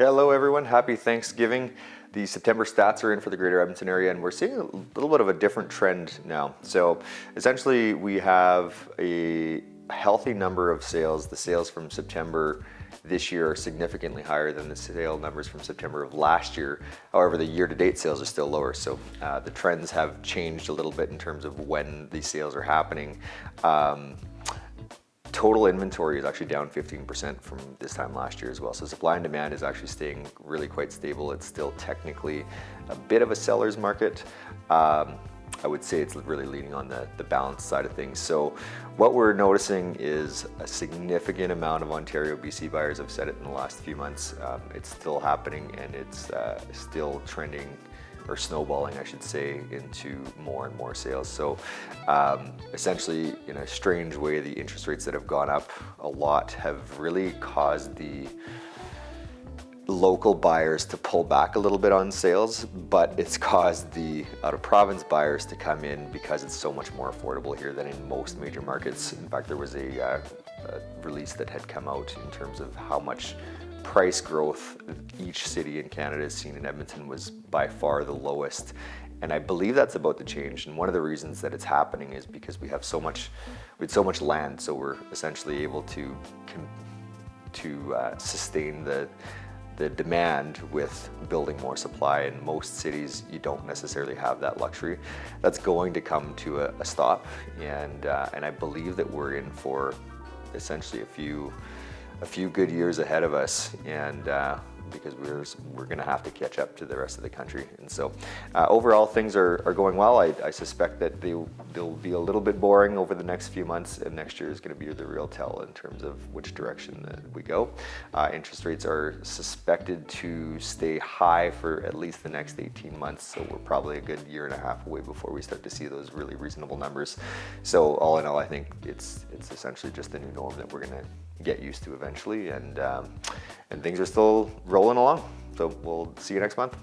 Hello everyone, happy Thanksgiving. The September stats are in for the greater Edmonton area and we're seeing a little bit of a different trend now. So essentially we have a healthy number of sales. The sales from September this year are significantly higher than the sale numbers from September of last year. However, the year-to-date sales are still lower. So the trends have changed a little bit in terms of when these sales are happening. Total inventory is actually down 15% from this time last year as well. So supply and demand is actually staying really quite stable. It's still technically a bit of a seller's market. I would say it's really leaning on the balance side of things. So what we're noticing is a significant amount of Ontario, BC buyers have said it in the last few months. It's still happening and it's still trending or snowballing, I should say, into more and more sales. So essentially, in a strange way, the interest rates that have gone up a lot have really caused the local buyers to pull back a little bit on sales, but it's caused the out-of-province buyers to come in because it's so much more affordable here than in most major markets. In fact, there was a release that had come out in terms of how much price growth each city in Canada has seen. In Edmonton was by far the lowest, and I believe that's about to change. And one of the reasons that it's happening is because we have so much land, so we're essentially able to sustain the demand with building more supply. In most cities, you don't necessarily have that luxury. That's going to come to a stop, and I believe that we're in for essentially a few good years ahead of us, and because we're going to have to catch up to the rest of the country. And so overall things are going well. I suspect that they'll be a little bit boring over the next few months, and next year is going to be the real tell in terms of which direction that we go. Interest rates are suspected to stay high for at least the next 18 months, so we're probably a good year and a half away before we start to see those really reasonable numbers. So all in all, I think it's essentially just the new norm that we're going to get used to eventually, and things are still rolling along. So we'll see you next month.